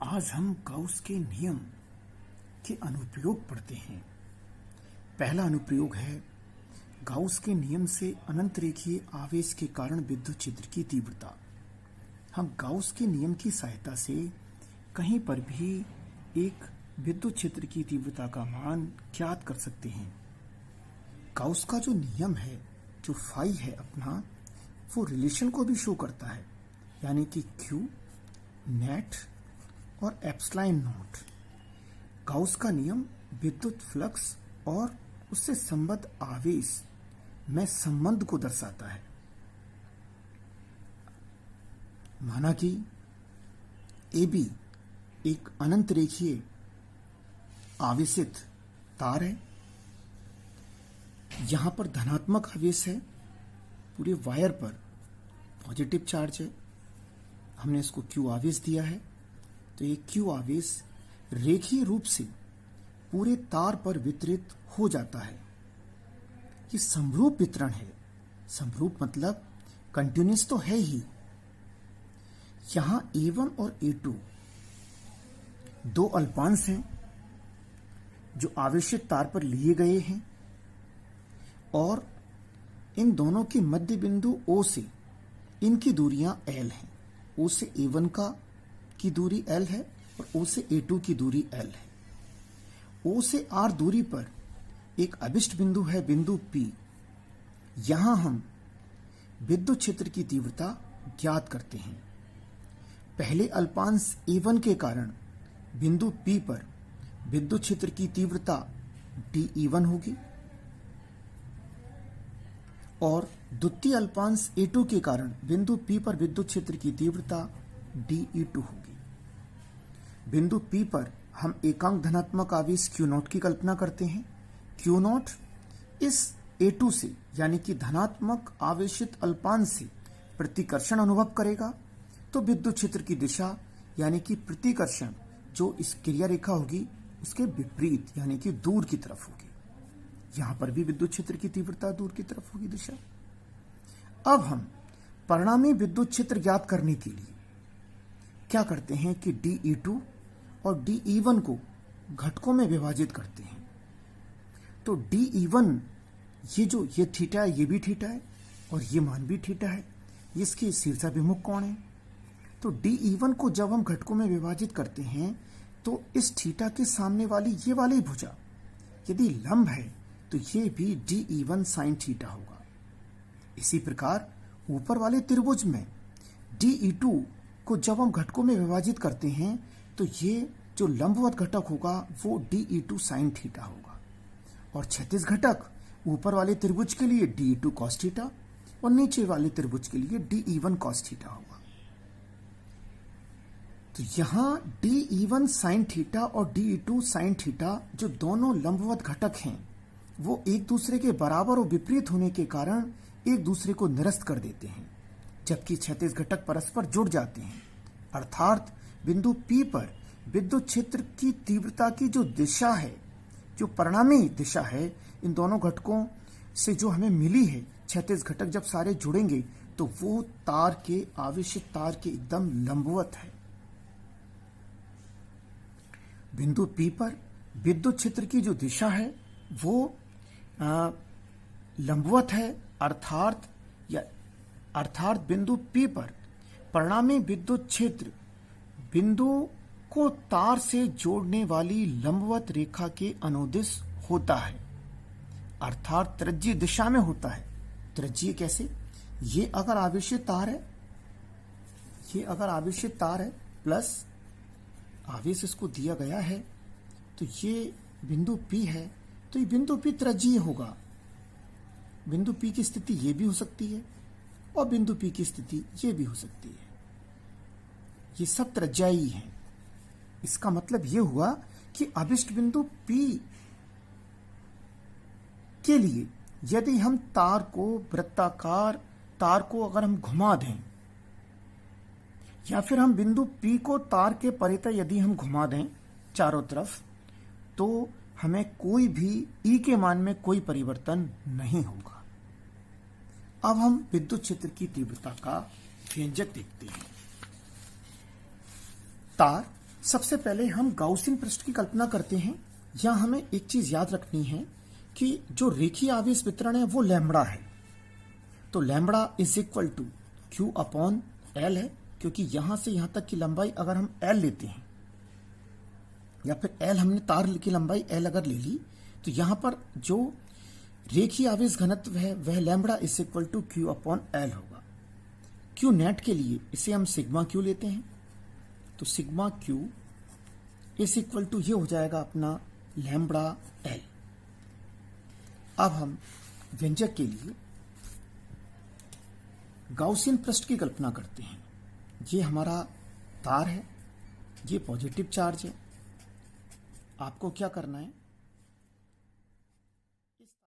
आज हम गाउस के नियम के अनुप्रयोग पढ़ते हैं। पहला अनुप्रयोग है गाउस के नियम से अनंत रेखीय आवेश के कारण विद्युत क्षेत्र की तीव्रता। हम गाउस के नियम की सहायता से कहीं पर भी एक विद्युत क्षेत्र की तीव्रता का मान ज्ञात कर सकते हैं। गाउस का जो नियम है, जो फाई है अपना, वो रिलेशन को भी शो करता है, यानी कि Q नेट और एप्सिलॉन नॉट। गाउस का नियम विद्युत फ्लक्स और उससे संबद्ध आवेश में संबंध को दर्शाता है। माना कि AB एक अनंत रेखीय आवेशित तार है। यहां पर धनात्मक आवेश है, पूरे वायर पर पॉजिटिव चार्ज है। हमने इसको Q आवेश दिया है, तो ये Q आवेश रेखीय रूप से पूरे तार पर वितरित हो जाता है। ये समरूप वितरण है। समरूप मतलब कंटिन्यूअस तो है ही। यहां A1 और A2 दो अल्पांश हैं जो आवेशित तार पर लिए गए हैं, और इन दोनों के मध्य बिंदु O से इनकी दूरियां L हैं। O से A1 की दूरी L है और O से A2 की दूरी L है। O से R दूरी पर एक अभिष्ट बिंदु है, बिंदु P। यहां हम विद्युत क्षेत्र की तीव्रता ज्ञात करते हैं। पहले अल्पांश A1 के कारण बिंदु P पर विद्युत क्षेत्र की तीव्रता dE1 होगी, और द्वितीय अल्पांश A2 के कारण बिंदु P पर विद्युत क्षेत्र की तीव्रता dE2 होगी। बिंदु P पर हम एकांक धनात्मक आवेश Q0 की कल्पना करते हैं। Q0 इस A2 से, यानी कि धनात्मक आवेशित अल्पांश से प्रतिकर्षण अनुभव करेगा, तो विद्युत क्षेत्र की दिशा यानी कि प्रतिकर्षण जो इस क्रिया रेखा होगी उसके विपरीत, यानी कि दूर की तरफ होगी। यहां पर भी विद्युत क्षेत्र की तीव्रता दूर की तरफ होगी दिशा। अब हम परिणामी विद्युत क्षेत्र ज्ञात करने के लिए क्या करते हैं कि dE2 और dE1 को घटकों में विभाजित करते हैं। तो dE1 ये थीटा है, ये भी थीटा है, और ये मान भी थीटा है। इसके शीर्षाभिमुख कोण है। तो dE1 को जब हम घटकों में विभाजित करते हैं तो इस थीटा के सामने वाली ये वाली भुजा यदि लंब है तो ये भी dE1 sin थीटा होगा। इसी प्रकार ऊपर वाले त्रिभुज में dE2 को जब हम घटकों में विभाजित करते हैं तो ये जो लंबवत घटक होगा वो dE2 sin थीटा होगा, और क्षैतिज घटक ऊपर वाले त्रिभुज के लिए dE2 cos थीटा और नीचे वाले त्रिभुज के लिए dE1 cos थीटा होगा। तो यहां dE1 sin थीटा और dE2 sin थीटा जो दोनों लंबवत घटक हैं वो एक दूसरे के बराबर और विपरीत होने के कारण एक दूसरे को निरस्त कर देते हैं, जबकि क्षैतिज घटक परस्पर जुड़ जाते हैं। अर्थात बिंदु P पर विद्युत क्षेत्र की तीव्रता की जो दिशा है, जो परिणामी दिशा है, इन दोनों घटकों से जो हमें मिली है, क्षैतिज घटक जब सारे जुड़ेंगे तो वो तार के आवेशित तार के एकदम लंबवत है। बिंदु P पर विद्युत क्षेत्र की जो दिशा है वो लंबवत है, अर्थात बिंदु P पर परिणामी विद्युत क्षेत्र बिंदु को तार से जोड़ने वाली लंबवत रेखा के अनुदिश होता है, अर्थात त्रिज्यीय दिशा में होता है। त्रिज्यीय कैसे? ये अगर आवेशित तार है, प्लस आवेश इसको दिया गया है, तो ये बिंदु P है, तो ये बिंदु P त्रिज्यीय होगा। बिंदु P की स्थिति ये भी हो सकती है और बिंदु P की स्थिति ये भी हो सकती है। ये सब त्रिज्याई हैं। इसका मतलब ये हुआ कि अभिष्ट बिंदु P के लिए यदि हम तार को वृत्ताकार तार को अगर हम घुमा दें, या फिर हम बिंदु P को तार के परितः यदि हम घुमा दें चारों तरफ, तो हमें कोई भी E के मान में कोई परिवर्तन नहीं होगा। अब हम विद्युत क्षेत्र की तीव्रता का व्यंजक देखते हैं। तार सबसे पहले हम गाउसियन पृष्ठ की कल्पना करते हैं। यहां हमें एक चीज याद रखनी है कि जो रेखीय आवेश वितरण है वो लैम्बडा है। तो lambda is equal to Q upon L है, क्योंकि यहां से यहां तक की लंबाई अगर हम एल लेते हैं या फिर एल हमने तार की लंबाई एल अगर ले ली, तो यहां पर जो रेखीय आवेश घनत्व है वह lambda is equal to Q upon L होगा। क्यू नेट के लिए इसे हम सिग्मा क्यू लेते हैं, तो sigma Q is equal to ये हो जाएगा अपना लैम्बडा एल। अब हम व्यंजक के लिए गाउसियन पृष्ठ की कल्पना करते हैं। ये हमारा तार है, ये पॉजिटिव चार्ज है। आपको क्या करना है,